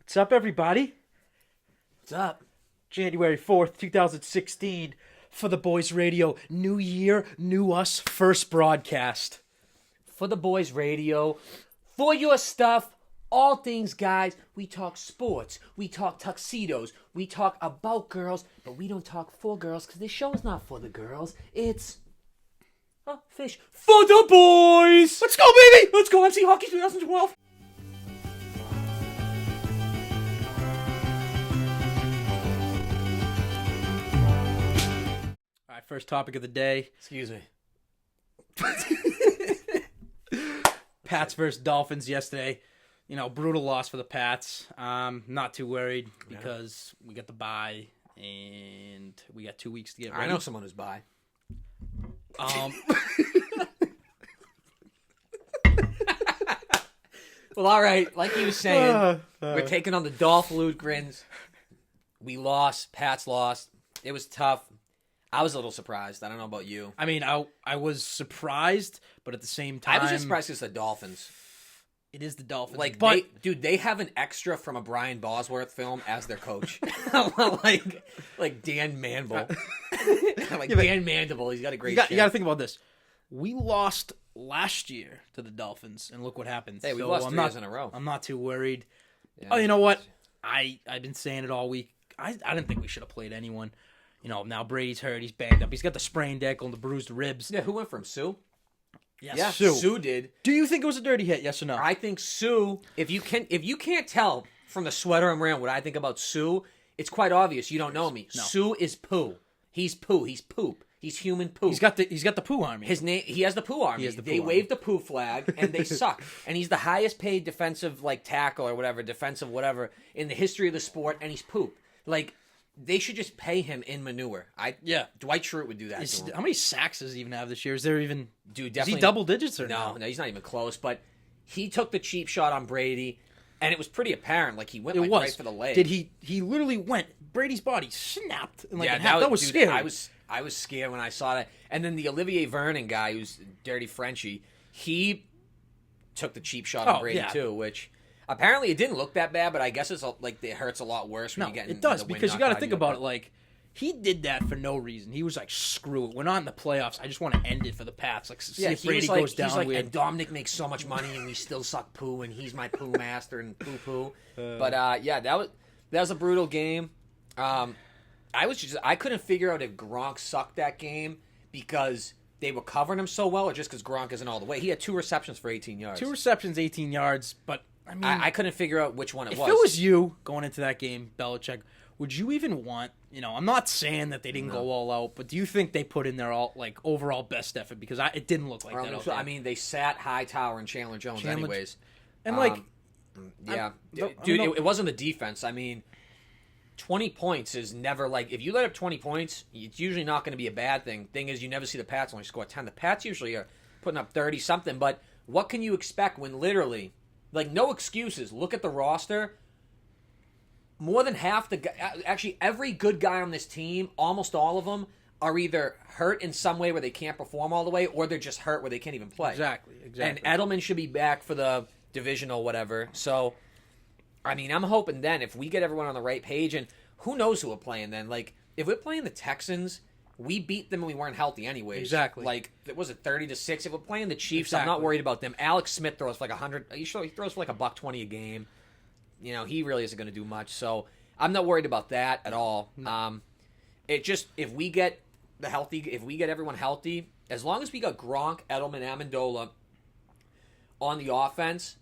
What's up, everybody? What's up? January 4th, 2016, For the Boys Radio. New year, new us, first broadcast. For the Boys Radio. For your stuff. All things, guys. We talk sports. We talk tuxedos. We talk about girls. But we don't talk for girls because this show is not for the girls. It's... fish. For the boys! Let's go, baby! Let's go MC Hockey 2012. All right, first topic of the day. Excuse me. Pats versus Dolphins yesterday. You know, brutal loss for the Pats. Not too worried because we get the bye and we got 2 weeks to get ready. I know someone who's bi. Well, all right. Like he was saying, we're taking on the Dolph Lundgrens. We lost. Pats lost. It was tough. I was a little surprised. I don't know about you. I mean, I was surprised, but at the same time... I was just surprised because the Dolphins. It is the Dolphins. Like, but... they have an extra from a Brian Bosworth film as their coach. like Dan Mandible. Dan Mandible. He's got a great You got to think about this. We lost last year to the Dolphins, and look what happened. Hey, we lost 3 years in a row. I'm not too worried. Yeah, oh, you know what? I've been saying it all week. I didn't think we should have played anyone. You know, now Brady's hurt. He's banged up. He's got the sprained ankle and the bruised ribs. Yeah, who went from Sue? Yes, Yeah, Sue. Sue did. Do you think it was a dirty hit? Yes or no? I think Sue. If you can't tell from the sweater I'm wearing what I think about Sue, it's quite obvious. You don't know me. No. Sue is poo. He's poo. He's poop. He's human poop. He's got the poo army. His name. He has the poo army. They wave the poo flag and they suck. And he's the highest paid defensive tackle or whatever, defensive whatever in the history of the sport. And he's poop. They should just pay him in manure. Dwight Schrute would do that to him. How many sacks does he even have this year? Is there even... Dude, is he double digits or no? No, he's not even close. But he took the cheap shot on Brady, and it was pretty apparent. Like, he went right for the leg. Did he literally went... Brady's body snapped. And that was dude, scary. I was scared when I saw that. And then the Olivier Vernon guy, who's Dirty Frenchie, he took the cheap shot on Brady, too, which... Apparently, it didn't look that bad, but I guess it hurts a lot worse when you get in it does, the wind because you got to knocked think out about it. He did that for no reason. He was like, screw it. We're not in the playoffs. I just want to end it for the Pats. See if Brady goes down. And Dominic makes so much money, and we still suck poo, and he's my poo master and poo-poo. But, that was a brutal game. I couldn't figure out if Gronk sucked that game because they were covering him so well, or just because Gronk isn't all the way. He had 2 receptions for 18 yards. 2 receptions, 18 yards, but... I mean, I couldn't figure out which one it was. If it was you going into that game, Belichick, would you even want, I'm not saying that they didn't go all out, but do you think they put in their overall best effort? Because it didn't look like that out there. I mean, they sat Hightower and Chandler Jones anyways. And dude, it wasn't the defense. I mean, 20 points is never if you let up 20 points, it's usually not going to be a bad thing. Thing is, you never see the Pats only score 10. The Pats usually are putting up 30-something, but what can you expect when literally... no excuses. Look at the roster. More than half actually every good guy on this team, almost all of them, are either hurt in some way where they can't perform all the way, or they're just hurt where they can't even play. Exactly. And Edelman should be back for the divisional whatever. So, I mean, I'm hoping then if we get everyone on the right page, and who knows who we're playing then. If we're playing the Texans... We beat them when we weren't healthy anyways. Exactly. Was it 30-6? If we're playing the Chiefs, I'm not worried about them. Alex Smith throws for 100. He throws for $120 a game. He really isn't going to do much. So I'm not worried about that at all. No. If we get everyone healthy, as long as we got Gronk, Edelman, Amendola on the offense,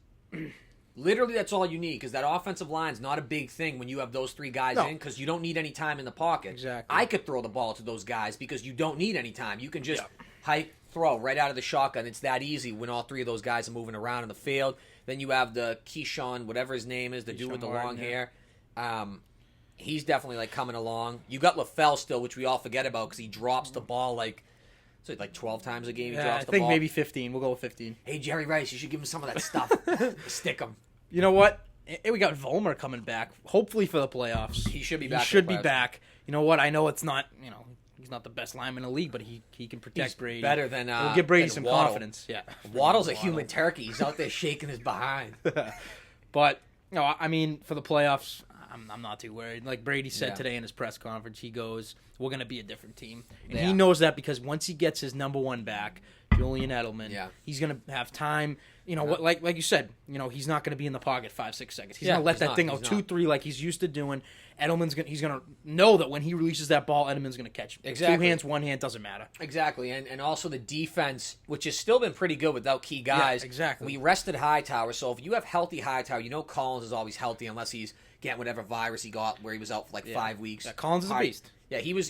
literally that's all you need, because that offensive line's not a big thing when you have those 3 guys in, because you don't need any time in the pocket. Exactly. I could throw the ball to those guys because you don't need any time. You can just hike, throw right out of the shotgun. It's that easy when all 3 of those guys are moving around in the field. Then you have the Keyshawn, whatever his name is, the dude with the long hair. He's definitely coming along. You got LaFell still, which we all forget about because he drops the ball 12 times a game. He drops the ball. I think maybe 15. We'll go with 15. Hey, Jerry Rice, you should give him some of that stuff. Stick him. You know what? We got Vollmer coming back, hopefully for the playoffs. He should be back. You know what? I know it's not, he's not the best lineman in the league, but he can protect Brady. Better than We'll give Brady some Waddle. confidence. Yeah. Waddle's a human turkey. He's out there shaking his behind. But No, I mean, for the playoffs, I'm not too worried. Like Brady said today in his press conference, he goes, we're going to be a different team. And he knows that because once he gets his number one back, Julian Edelman, he's going to have time. You know, what, like you said, you know, he's not going to be in the pocket 5-6 seconds. He's going to let that thing go 2-3 like he's used to doing. He's going to know that when he releases that ball, Edelman's going to catch it. Exactly. 2 hands, 1 hand, doesn't matter. Exactly. And also the defense, which has still been pretty good without key guys. Yeah, exactly. We rested Hightower, so if you have healthy Hightower, you know Collins is always healthy unless he's getting whatever virus he got where he was out for like 5 weeks. Yeah, Collins is a beast. Yeah, he was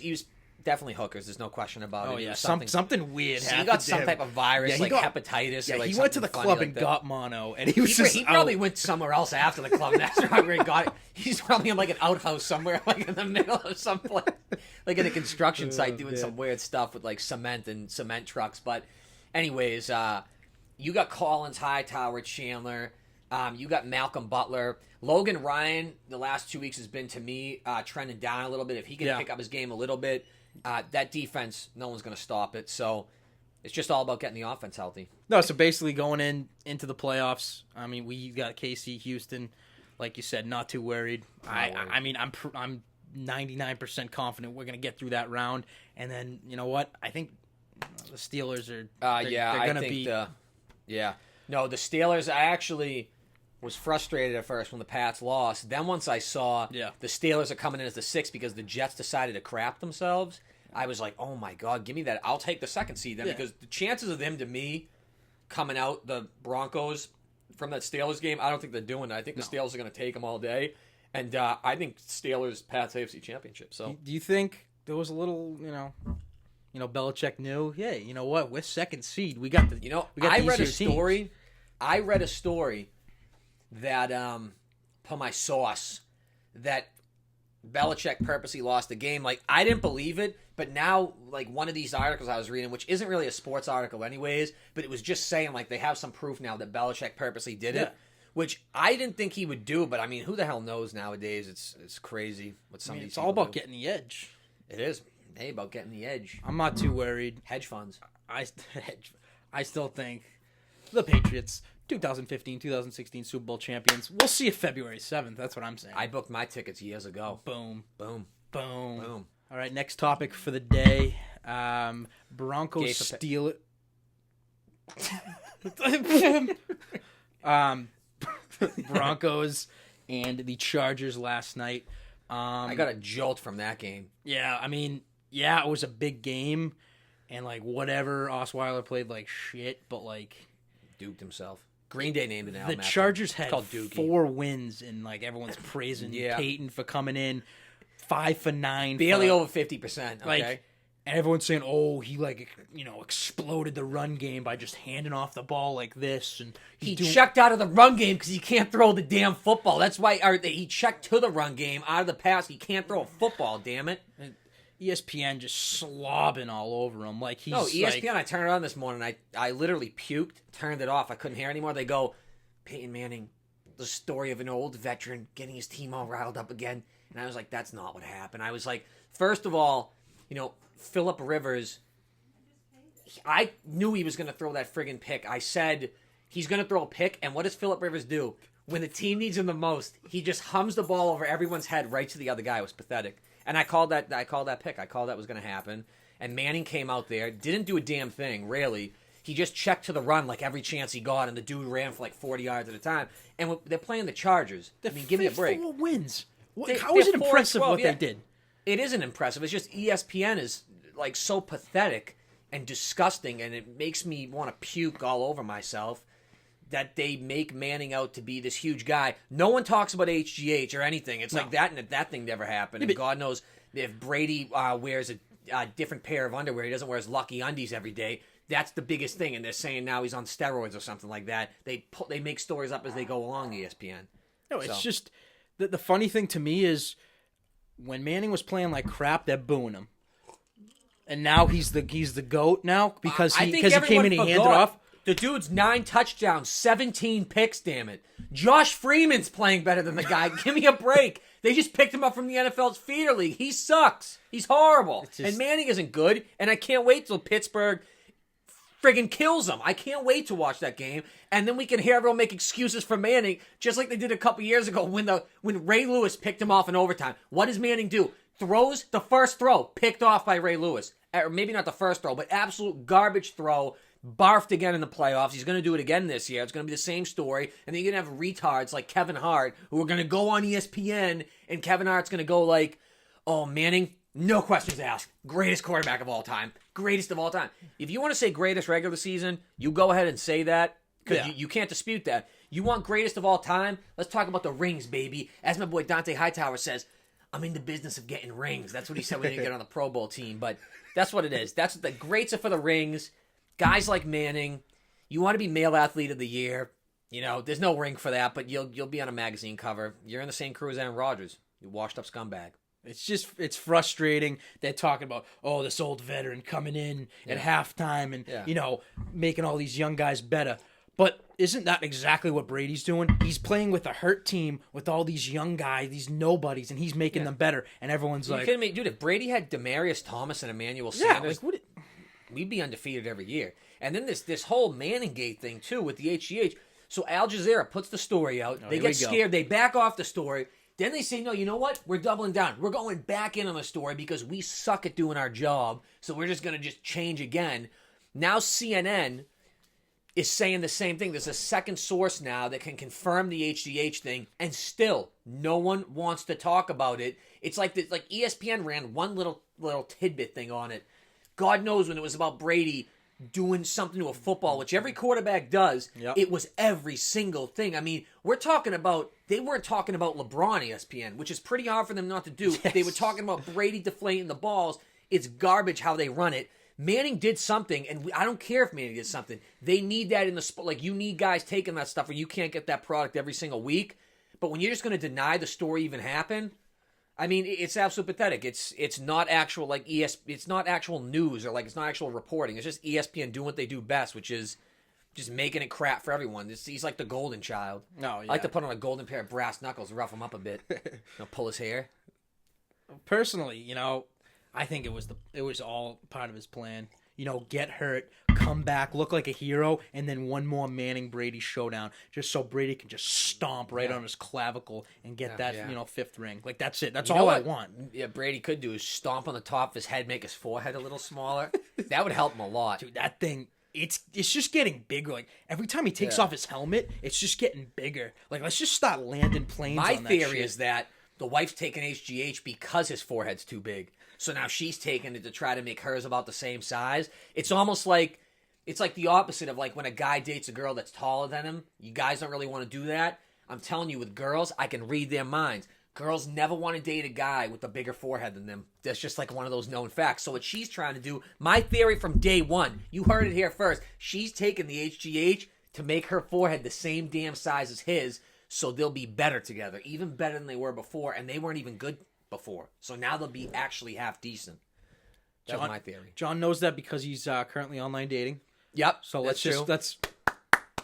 definitely hookers. There's no question about it. Oh, yeah. Something weird happened. He got some type of virus, like hepatitis. Yeah, or like he went to the club and got mono, and he probably went somewhere else after the club. That's where he got it. He's probably in like an outhouse somewhere, like in the middle of some place, like in a construction site, doing some weird stuff with like cement and cement trucks. But anyways, you got Collins, Hightower, Chandler. You got Malcolm Butler. Logan Ryan, the last 2 weeks has been, to me, trending down a little bit. If he can pick up his game a little bit, that defense, no one's going to stop it. So it's just all about getting the offense healthy. No, so basically going into the playoffs, I mean, we got KC, Houston, like you said, not too worried. I mean, I'm 99% confident we're going to get through that round. And then, you know what? I think the Steelers are they're going to be... No, the Steelers, I actually was frustrated at first when the Pats lost. Then once I saw the Steelers are coming in as the 6 because the Jets decided to crap themselves, I was like, oh my God, give me that. I'll take the 2nd seed then because the chances of them, to me, coming out the Broncos from that Steelers game, I don't think they're doing that. I think the Steelers are going to take them all day. And I think Steelers, Pats, AFC Championship. So, do you think there was a little, you know, Belichick knew, hey, you know what, we're 2nd seed. We got the, I read a story that, per my source, that Belichick purposely lost the game. Like, I didn't believe it, but now, like, one of these articles I was reading, which isn't really a sports article anyways, but it was just saying, like, they have some proof now that Belichick purposely did it, which I didn't think he would do, but, I mean, who the hell knows nowadays? It's crazy what some of these It's all about getting the edge. It is. Hey, about getting the edge. I'm not too worried. Hedge funds. I still think the Patriots, 2015, 2016 Super Bowl champions. We'll see it February 7th. That's what I'm saying. I booked my tickets years ago. Boom. Boom. Boom. Boom. All right, next topic for the day. Broncos steal it. Broncos and the Chargers last night. I got a jolt from that game. Yeah, I mean, it was a big game, and like whatever, Osweiler played like shit, but like duped himself. Green Day named it now. The Chargers had 4 wins, and like everyone's praising Peyton for coming in 5 for 9, barely over 50%. Okay. Like, and everyone's saying, "Oh, he exploded the run game by just handing off the ball like this." And he checked out of the run game because he can't throw the damn football. That's why he checked to the run game out of the pass. He can't throw a football. Damn it! And ESPN just slobbing all over him like he's. No, ESPN. I turned it on this morning. I literally puked. Turned it off. I couldn't hear anymore. They go, Peyton Manning, the story of an old veteran getting his team all riled up again. And I was like, that's not what happened. I was like, first of all, Phillip Rivers, I knew he was going to throw that friggin' pick. I said, he's going to throw a pick, and what does Phillip Rivers do? When the team needs him the most, he just hums the ball over everyone's head right to the other guy. It was pathetic. And I called that pick. I called that was going to happen. And Manning came out there, didn't do a damn thing, really. He just checked to the run like every chance he got, and the dude ran for like 40 yards at a time. And they're playing the Chargers. I mean, give me a break. 4 wins. How is it impressive what they did? It isn't impressive. It's just ESPN is like so pathetic and disgusting, and it makes me want to puke all over myself that they make Manning out to be this huge guy. No one talks about HGH or anything. It's like that thing never happened. And God knows if Brady wears a different pair of underwear, he doesn't wear his lucky undies every day. That's the biggest thing, and they're saying now he's on steroids or something like that. They make stories up as they go along, ESPN. No, it's just the funny thing to me is when Manning was playing like crap, they're booing him, and now he's the GOAT now because he came in and handed it off. The dude's 9 touchdowns, 17 picks. Damn it, Josh Freeman's playing better than the guy. Give me a break. They just picked him up from the NFL's feeder league. He sucks. He's horrible, and Manning isn't good. And I can't wait till Pittsburgh friggin' kills him. I can't wait to watch that game. And then we can hear everyone make excuses for Manning, just like they did a couple years ago when Ray Lewis picked him off in overtime. What does Manning do? Throws the first throw, picked off by Ray Lewis. Or maybe not the first throw, but absolute garbage throw. Barfed again in the playoffs. He's going to do it again this year. It's going to be the same story. And then you're going to have retards like Kevin Hart who are going to go on ESPN, and Kevin Hart's going to go like, oh, Manning, no questions asked. Greatest quarterback of all time. Greatest of all time. If you want to say greatest regular season, you go ahead and say that, because you can't dispute that. You want greatest of all time? Let's talk about the rings, baby. As my boy Dante Hightower says, I'm in the business of getting rings. That's what he said when he didn't get on the Pro Bowl team. But that's what it is. That's what the greats are for the rings. Guys like Manning, you want to be male athlete of the year. You know, there's no ring for that, but you'll be on a magazine cover. You're in the same crew as Aaron Rodgers. You washed up scumbag. It's frustrating. They're talking about, oh, this old veteran coming in at halftime and, making all these young guys better. But isn't that exactly what Brady's doing? He's playing with a hurt team with all these young guys, these nobodies, and he's making them better. And everyone's like... You kidding me? Dude, if Brady had Demaryius Thomas and Emmanuel Sanders, we'd be undefeated every year. And then this whole Manning-gate thing, too, with the HGH. So Al Jazeera puts the story out. They get scared. They back off the story. Then they say, no, you know what? We're doubling down. We're going back in on the story because we suck at doing our job, so we're just going to change again. Now CNN is saying the same thing. There's a second source now that can confirm the HGH thing, and still no one wants to talk about it. It's like ESPN ran one little tidbit thing on it. God knows when it was about Brady doing something to a football, which every quarterback does, it was every single thing. I mean, they weren't talking about LeBron, ESPN, which is pretty hard for them not to do. Yes. They were talking about Brady deflating the balls. It's garbage how they run it. Manning did something, and I don't care if Manning did something. They need that in the sport. Like, you need guys taking that stuff, or you can't get that product every single week. But when you're just going to deny the story even happened, I mean, it's absolutely pathetic. It's not actual it's not actual news, or it's not actual reporting. It's just ESPN doing what they do best, which is just making it crap for everyone. He's like the golden child. No, yeah. I like to put on a golden pair of brass knuckles, rough him up a bit, pull his hair. Personally, I think it was all part of his plan. Get hurt, come back, look like a hero, and then one more Manning-Brady showdown, just so Brady can just stomp right on his clavicle and get that fifth ring. Like, that's it. That's all I want. Yeah, Brady could do is stomp on the top of his head, make his forehead a little smaller. That would help him a lot. Dude, that thing, it's just getting bigger. Like, every time he takes off his helmet, it's just getting bigger. Like, let's just start landing planes on that shit. My theory is that the wife's taking HGH because his forehead's too big. So now she's taking it to try to make hers about the same size. It's almost like, it's like the opposite of like when a guy dates a girl that's taller than him. You guys don't really want to do that. I'm telling you, with girls, I can read their minds. Girls never want to date a guy with a bigger forehead than them. That's just like one of those known facts. So what she's trying to do, my theory from day one, you heard it here first, she's taking the HGH to make her forehead the same damn size as his, so they'll be better together, even better than they were before, and they weren't even good before. So now they'll be actually half decent. That's my theory. John knows that because he's currently online dating. Yep. So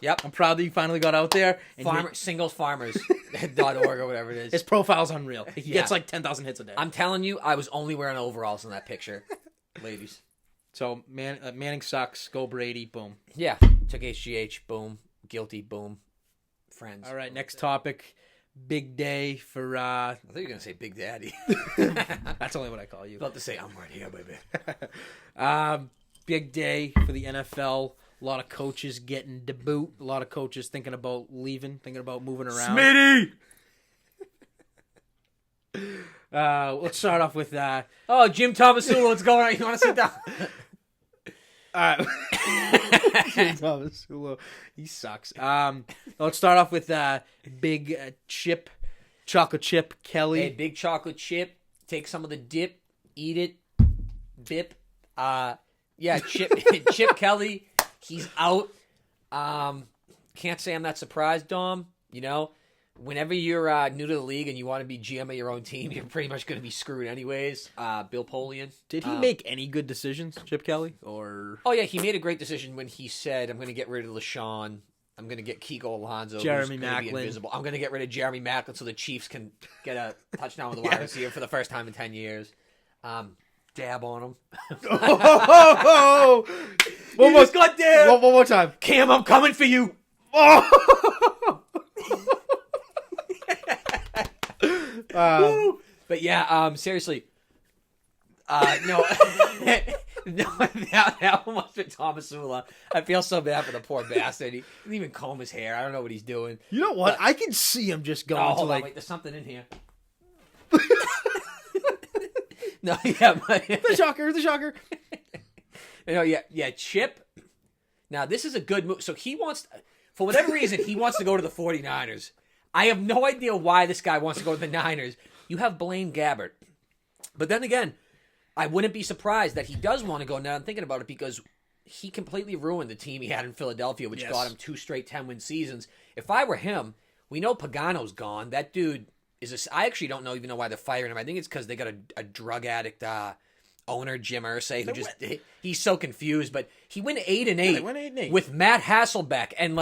Yep. I'm proud that you finally got out there. And singlesfarmers.org or whatever it is. His profile's unreal. He gets like 10,000 hits a day. I'm telling you, I was only wearing overalls in that picture. Ladies. So Manning sucks. Go Brady. Boom. Yeah. Took HGH. Boom. Guilty. Boom. Friends. All right. Next topic. Big day for... I thought you were going to say Big Daddy. That's only what I call you. About to say, I'm right here, baby. Big day for the NFL. A lot of coaches getting the boot. A lot of coaches thinking about leaving, thinking about moving around. Smitty! Let's start off with... Oh, Jim Tomasulo, what's going on? You want to sit down? All right. Jim Tomasulo. He sucks. Let's start off with Big Chocolate Chip Kelly. Hey, Big Chocolate Chip. Take some of the dip. Eat it. Bip. Chip Kelly. He's out. Can't say I'm that surprised, Dom. Whenever you're new to the league and you want to be GM of your own team, you're pretty much going to be screwed anyways. Bill Polian. Did he make any good decisions, Chip Kelly? Or Oh, yeah, he made a great decision when he said, I'm going to get rid of LaShawn. I'm going to get Kiko Alonso. Jeremy Maclin. I'm going to get rid of Jeremy Maclin so the Chiefs can get a touchdown with a wide receiver for the first time in 10 years. Dab on him. One more time. Cam, I'm coming for you. Oh. But yeah, seriously. No. No, that one was for Thomasula. I feel so bad for the poor bastard. He didn't even comb his hair. I don't know what he's doing. You know what? But I can see him just going to like... Wait, there's something in here. No, yeah. But... The shocker. No, yeah, Chip. Now, this is a good move. So he wants... For whatever reason, he wants to go to the 49ers. I have no idea why this guy wants to go to the Niners. You have Blaine Gabbert. But then again... I wouldn't be surprised that he does want to go now. I'm thinking about it because he completely ruined the team he had in Philadelphia, which got him 2 straight 10-win seasons. If I were him, we know Pagano's gone. That dude is I actually don't even know why they're firing him. I think it's because they got a drug addict owner, Jim Irsay, who he's so confused. But he went 8-8. They went 8-8 with Matt Hasselbeck and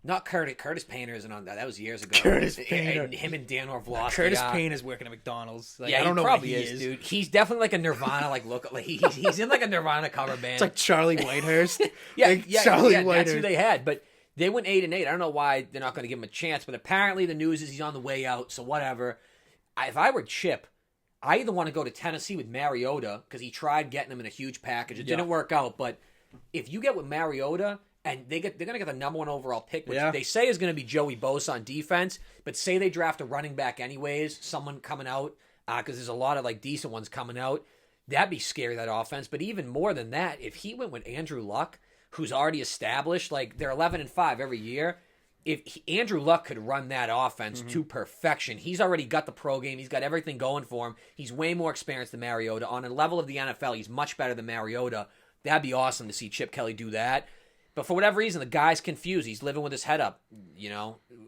not Curtis Painter isn't on that. That was years ago. Curtis Painter. Him and Dan Orlovsky. Curtis Painter is working at McDonald's. I don't know probably what he is, dude. He's definitely like a Nirvana look. He's in like a Nirvana cover band. It's like Charlie Whitehurst. Charlie Whitehurst. That's who they had. But they went 8-8. I don't know why they're not going to give him a chance. But apparently the news is he's on the way out. So whatever. If I were Chip, I either want to go to Tennessee with Mariota because he tried getting him in a huge package. It didn't work out. But if you get with Mariota. And they're going to get the number 1 overall pick, which they say is going to be Joey Bosa on defense. But say they draft a running back anyways, someone coming out, because there's a lot of decent ones coming out. That'd be scary, that offense. But even more than that, if he went with Andrew Luck, who's already established, they're 11-5 every year. Andrew Luck could run that offense to perfection. He's already got the pro game. He's got everything going for him. He's way more experienced than Mariota. On a level of the NFL, he's much better than Mariota. That'd be awesome to see Chip Kelly do that. But for whatever reason, the guy's confused. He's living with his head up.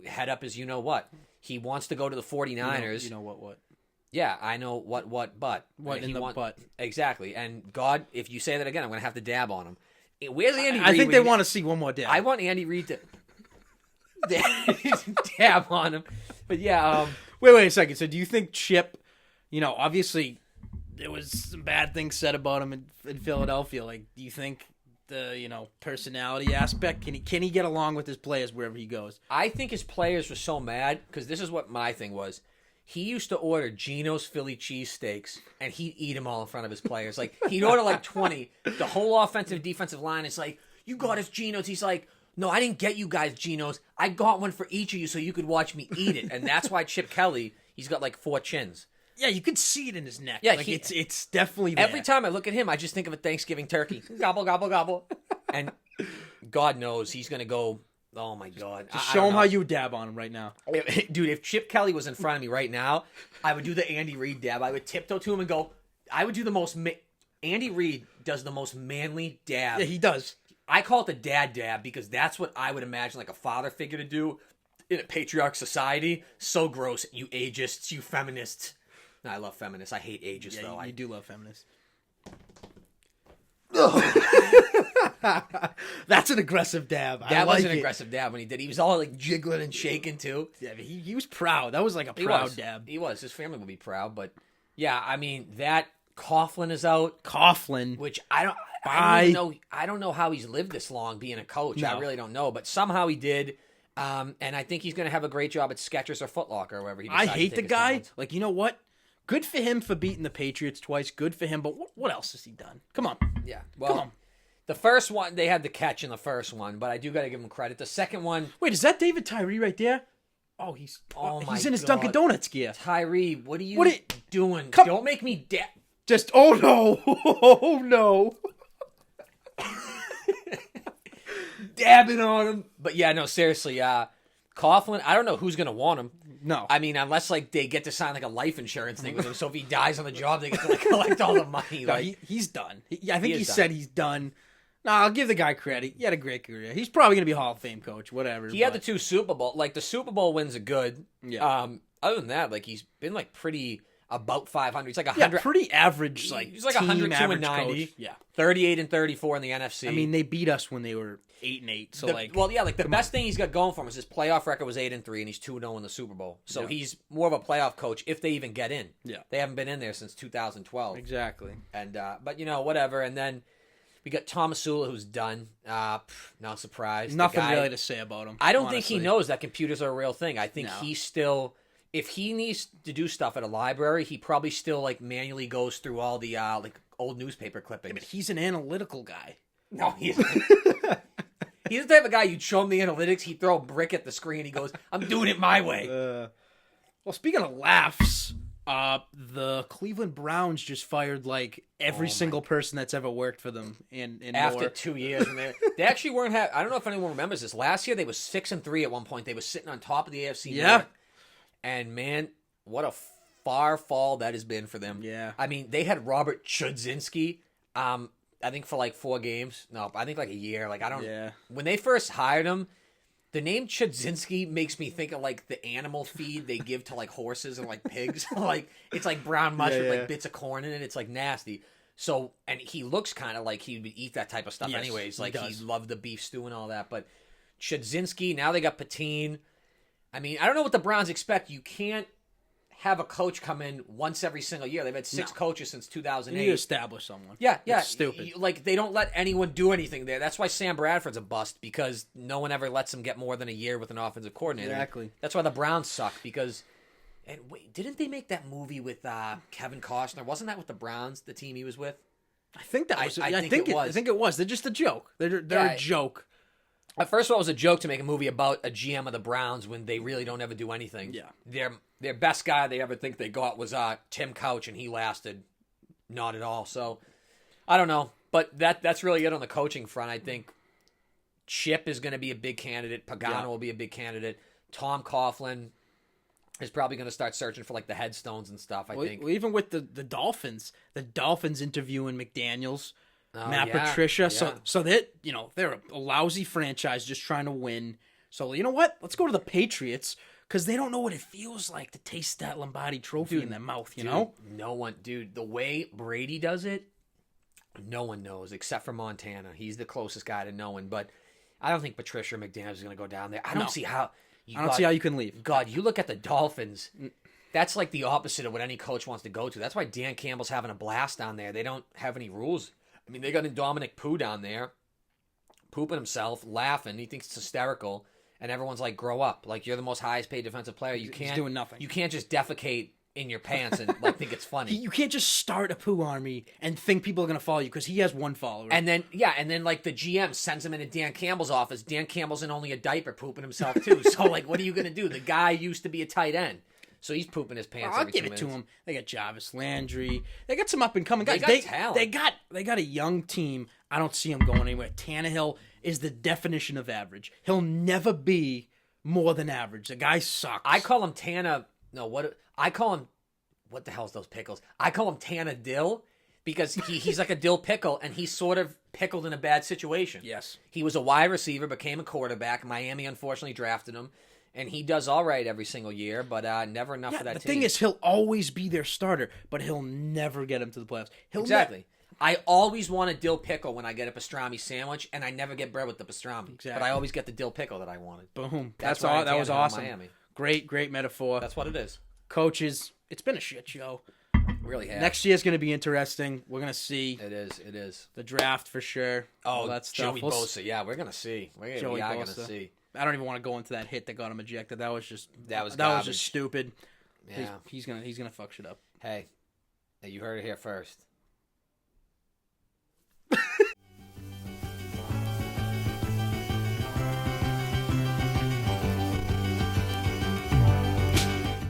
Head up is what. He wants to go to the 49ers. You know what? Yeah, I know what, but. What in the butt. Exactly. And God, if you say that again, I'm going to have to dab on him. Where's Andy Reid? I think they want to see one more dab. I want Andy Reid to dab on him. But yeah. Wait a second. So do you think Chip, obviously there was some bad things said about him in Philadelphia. Do you think... the personality aspect, can he get along with his players wherever he goes? I think his players were so mad because this is what my thing was. He used to order Geno's Philly cheesesteaks and he'd eat them all in front of his players. He'd order 20. The whole offensive defensive line is you got us Geno's. He's like, no, I didn't get you guys Geno's. I got one for each of you so you could watch me eat it. And that's why Chip Kelly, he's got 4 chins. Yeah, you could see it in his neck. Yeah, it's definitely there. Every time I look at him, I just think of a Thanksgiving turkey. Gobble, gobble, gobble. And God knows he's going to go, oh my God. Just show him how you dab on him right now. Dude, if Chip Kelly was in front of me right now, I would do the Andy Reid dab. I would tiptoe to him and go, I would do the most, Andy Reid does the most manly dab. Yeah, he does. I call it the dad dab because that's what I would imagine a father figure to do in a patriarch society. So gross, you ageists, you feminists. No, I love feminists. I hate ages, though. You do love feminists. That's an aggressive dab. That was an aggressive dab when he did. He was all jiggling and shaking, too. Yeah, he was proud. That was a proud dab. He was. His family would be proud. But, yeah, I mean, that Coughlin is out. Coughlin. Which I don't know how he's lived this long being a coach. No. I really don't know. But somehow he did. And I think he's going to have a great job at Skechers or Foot Locker or wherever he decides I hate to the take guy. his talents. You know what? Good for him for beating the Patriots twice. Good for him. But what else has he done? Come on. Yeah. Well, come on. The first one, they had the catch in the first one, but I do got to give him credit. The second one... Wait, is that David Tyree right there? Oh, he's in his Dunkin' Donuts gear. Tyree, what are you doing? Don't make me... Just, oh no. Oh no. Dabbing on him. But yeah, no, seriously, Coughlin, I don't know who's going to want him. No. I mean, unless they get to sign a life insurance thing with him, so if he dies on the job, they get to collect all the money. No, he's done. I think he said he's done. No, I'll give the guy credit. He had a great career. He's probably going to be a Hall of Fame coach, whatever. He had the 2 Super Bowl. The Super Bowl wins are good. Yeah. Other than that, he's been pretty about 500. He's 100. Yeah, pretty average. He's 102 and 90. Coach. Yeah. 38 and 34 in the NFC. I mean, they beat us when they were 8-8. So the best thing he's got going for him is his playoff record was 8-3, and he's 2-0 in the Super Bowl. So he's more of a playoff coach if they even get in. Yeah. They haven't been in there since 2012. Exactly. And but whatever. And then We got Tomasula, who's done. Not surprised. Nothing really to say about him. I don't think he knows that computers are a real thing. I think No. he's still, if he needs to do stuff at a library, he probably still like manually goes through all the like old newspaper clippings. Yeah, but he's an analytical guy. No, he isn't. He's the type of guy you'd show him the analytics, he'd throw a brick at the screen, he goes, I'm doing it my way. Well, speaking of laughs, the Cleveland Browns just fired like every single person that's ever worked for them in after more. 2 years. And they actually weren't I don't know if anyone remembers this. Last year they was 6-3 at one point. They were sitting on top of the AFC North. And man, what a far fall that has been for them. Yeah. I mean, they had Robert Chudzinski, I think for like 4 games. No, I think like a year. Like I don't. Yeah. When they first hired him, the name Chudzinski makes me think of like the animal feed they give to like horses and like pigs. Like it's like brown mush with like bits of corn in it. It's like nasty. So, and he looks kind of like he would eat that type of stuff anyways. Like he loved the beef stew and all that. But Chudzinski, now they got Patine. I mean, I don't know what the Browns expect. You can't have a coach come in once every single year. They've had 6 coaches since 2008. You need to establish someone. Yeah. It's stupid. Like, they don't let anyone do anything there. That's why Sam Bradford's a bust, because no one ever lets him get more than a year with an offensive coordinator. Exactly. That's why the Browns suck, because... And wait, didn't they make that movie with Kevin Costner? Wasn't that with the Browns, the team he was with? I think that was... I think it was. I think it was. They're just a joke. They're a joke. At first, it was a joke to make a movie about a GM of the Browns when they really don't ever do anything. Yeah. Their best guy they ever think they got was Tim Couch, and he lasted not at all. So, I don't know. But that's really it on the coaching front. I think Chip is going to be a big candidate. Pagano will be a big candidate. Tom Coughlin is probably going to start searching for like the headstones and stuff, I think. Well, even with the Dolphins interviewing McDaniels, Matt Patricia. Yeah. So that, they're a lousy franchise just trying to win. So you know what? Let's go to the Patriots, because they don't know what it feels like to taste that Lombardi trophy in their mouth, you know? No one, the way Brady does it, no one knows except for Montana. He's the closest guy to knowing, but I don't think Patricia McDaniels is going to go down there. I don't see how you can leave. God, you look at the Dolphins. That's like the opposite of what any coach wants to go to. That's why Dan Campbell's having a blast down there. They don't have any rules. I mean, they got Dominic Poo down there, pooping himself, laughing. He thinks it's hysterical, and everyone's like, "Grow up! Like you're the most highest paid defensive player. He's doing nothing. You can't just defecate in your pants and like think it's funny. You can't just start a poo army and think people are gonna follow you, because he has one follower. And then like the GM sends him into Dan Campbell's office. Dan Campbell's in only a diaper, pooping himself too. So like, what are you gonna do? The guy used to be a tight end. So he's pooping his pants. I'll give it to him. They got Jarvis Landry. They got some up and coming guys. They got talent. They got a young team. I don't see him going anywhere. Tannehill is the definition of average. He'll never be more than average. The guy sucks. I call him Tana. No, what I call him. What the hell's those pickles? I call him Tana Dill, because he's like a dill pickle, and he's sort of pickled in a bad situation. Yes. He was a wide receiver, became a quarterback. Miami unfortunately drafted him. And he does all right every single year, but never enough for that team. The thing is, he'll always be their starter, but he'll never get him to the playoffs. Exactly. I always want a dill pickle when I get a pastrami sandwich, and I never get bread with the pastrami. Exactly. But I always get the dill pickle that I wanted. Boom. That was awesome. Miami. Great metaphor. That's what it is. Coaches, it's been a shit show. Really has. Next year's going to be interesting. We're going to see. It is. The draft for sure. Oh, that stuff. Joey Bosa. Yeah, we're going to see. We are going to see. I don't even want to go into that hit that got him ejected. That was just stupid. Yeah, he's gonna fuck shit up. Hey, you heard it here first.